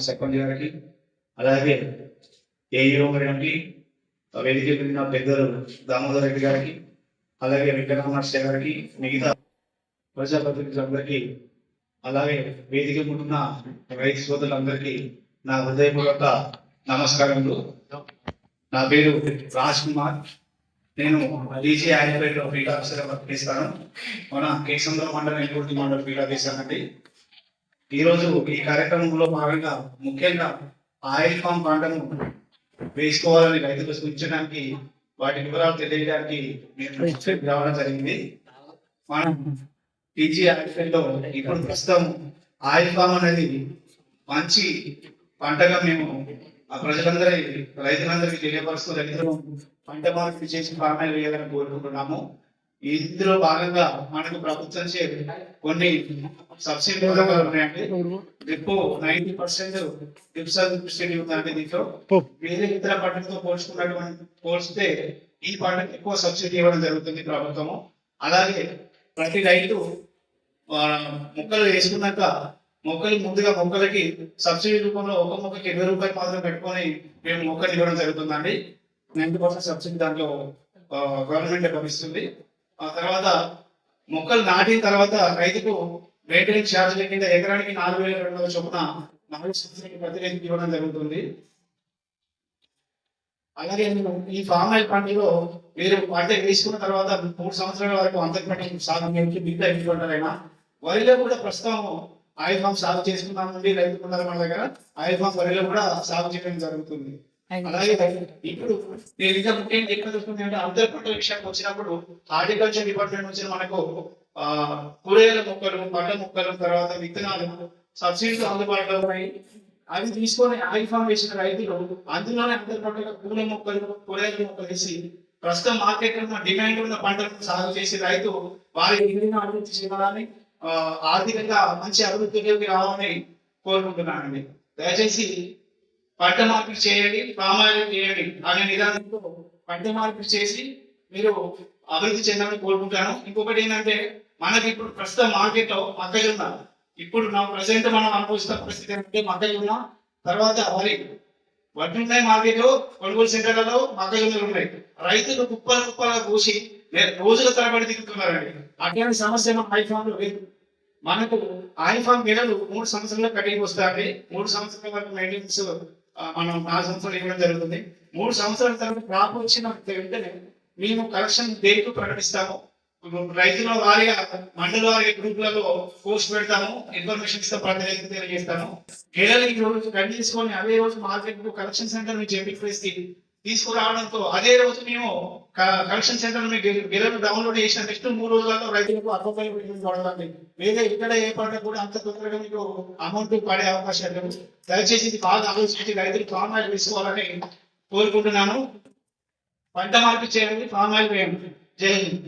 Second గారికి అలాగే AEO గారికి వేదిక మీద పెద్దలు దామోదర్ రెడ్డి గారికి అలాగే వెంకటరమణ గారికి మిగతా ప్రజాప్రతినిధులందరికీ అలాగే వేదిక ముందున్న రైతు సోదరులందరికీ నా హృదయపూర్వక నమస్కారములు. నా పేరు రాజ్ కుమార్. నేను DG Ayurveda field officer work చేస్తాను. మన కేశంద్ర మండలం ఎల్లుర్తి మండలం ఫీల్డ్ ఆఫీసర్ అండి. ఈరోజు ఈ కార్యక్రమంలో భాగంగా ముఖ్యంగా ఆయిల్ ఫామ్ పంటను వేసుకోవాలని రైతులకు సూచించడానికి వాటి వివరాలు తెలియడానికి నేను రావడం జరిగింది. మనం టీజీ ఆయుర్వేదలో ఇప్పుడు ప్రస్తుతం ఆయిల్ ఫామ్ అనేది మంచి పంటగా మేము ఆ ప్రజలందరి రైతులందరికీ తెలియపరుస్తూ రైతులు పంట మార్పిడి చేసి ఫార్మాలు వేయాలని కోరుకుంటున్నాము. ఇందులో భాగంగా మనకు ప్రభుత్వం కొన్ని సబ్సిడీ ఉన్నాయండి. డ్రిప్ 90% డ్రిప్ సబ్సిడీ ఉందండి. దీంట్లో వేరే ఇతర పంటలతో పోల్చితే ఈ పంటకు ఎక్కువ సబ్సిడీ ఇవ్వడం జరుగుతుంది ప్రభుత్వము. అలాగే ప్రతి రైతు మొక్కలు వేసుకున్నాక ముందుగా మొక్కలకి సబ్సిడీ రూపంలో ఒక మొక్కకి 20 రూపాయలు మాత్రం పెట్టుకొని మేము మొక్కలు ఇవ్వడం జరుగుతుందండి. 90% సబ్సిడీ దాంట్లో గవర్నమెంట్ లభిస్తుంది. ఆ తర్వాత మొక్కలు నాటిన తర్వాత రైతుకు మెయింటెనెన్స్ ఛార్జ్ కింద ఎకరానికి 4,200 చొప్పున 4 సబ్సిడీ ప్రతి రైతుకి ఇవ్వడం జరుగుతుంది. అలాగే ఈ ఫామ్ ఆయిల్ పంటలో మీరు పంట వేసుకున్న తర్వాత 3 సంవత్సరాల వరకు అంతర్గత సాగు మిగతా ఎన్ని పంటలైనా వరిలో కూడా ప్రస్తుతం ఆయిల్ ఫామ్ సాగు చేసుకున్నామండి. రైతుకున్నారు మన దగ్గర ఆయిల్ ఫామ్ వరిలో కూడా సాగు చేయడం జరుగుతుంది. అలాగే ఇప్పుడు నేను ఇంకా ముఖ్యంగా చెప్పదలుచుకుంది అంటే అంతర్ పంటల విషయానికి వచ్చినప్పుడు హార్టికల్చర్ డిపార్ట్మెంట్ నుంచి మనకు కూరగాయల మొక్కలు, పండ్ల మొక్కలు, తర్వాత విత్తనాలు సబ్సిడీలు అందుబాటులో ఉన్నాయి. అవి తీసుకొని ఆయిల్ ఫామ్ వేసిన రైతులు అందులోనే అంతర్ పంటగా పూల మొక్కలు, కూరగాయల మొక్కలు వేసి ప్రస్తుతం మార్కెట్ లో డిమాండ్ ఉన్న పంటలను సాగు చేసి రైతు వారి అభివృద్ధి చేయాలని ఆర్థికంగా మంచి అభివృద్ధిలోకి రావాలని కోరుకుంటున్నానండి. దయచేసి పంట మార్పిడి చేయండి, ఫామ్ ఆయిల్ చేయండి అనే నిదానంతో పంట మార్పిడి చేసి మీరు అభివృద్ధి చెందాలని కోరుకుంటాను. ఇంకొకటి ఏంటంటే మనకి ఇప్పుడు ప్రస్తుతం మార్కెట్ లో మొక్కజొన్న ఇప్పుడు ప్రజెంట్ మనం అనుభవిస్తున్న పరిస్థితి ఏంటంటే మొక్కజొన్న తర్వాత వరి ఉన్నాయి మార్కెట్ లో, కొనుగోలు సెంటర్లలో మొక్కజొన్నలు ఉన్నాయి. రైతులు కుప్పలుగా పూసి రోజుల తరబడి దిగుతున్నారండి. అట్లాంటి సమస్య మన ఆయిల్ ఫామ్ లో లేదు. మనకు ఆయిల్ ఫామ్ నెలలు 3 సంవత్సరాలు కటింగ్ వస్తాయండి. 3 సంవత్సరాల వరకు మెయింటెనెన్స్ మనం 4 సంవత్సరాలు ఇవ్వడం జరుగుతుంది. 3 సంవత్సరాల తర్వాత క్రాప్ వచ్చిన వెంటనే మేము కలెక్షన్ డేట్ ప్రకటిస్తాము. రైతుల వారిగా మండల వారి గ్రూపులలో పోస్ట్ పెడతాము, ఇన్ఫర్మేషన్ ఇస్తాం, ప్రతి రైతు తెలియజేస్తాము. గెలలు ఈ రోజు కట్ చేసుకొని అదే రోజు మార్కెట్ కలెక్షన్ సెంటర్ నుంచి ఎంపిక తీసుకురావడంతో అదే రోజు మేము కలెక్షన్ సెంటర్ గెలను డౌన్లోడ్ చేసిన నెక్స్ట్ 3 రోజులలో రైతులకు అర్థమైపోతుంది. వేరే ఇక్కడ ఏ పంట కూడా అంత తొందరగా మీకు అమౌంట్ పడే అవకాశాలు లేవు. దయచేసి ఇది బాగా ఆలోచించి రైతులు ఫామ్ ఆయిల్ తీసుకోవాలని కోరుకుంటున్నాను. పంట మార్పు చేయండి, ఫామ్ ఆయిల్ వేయండి. జై హింద్.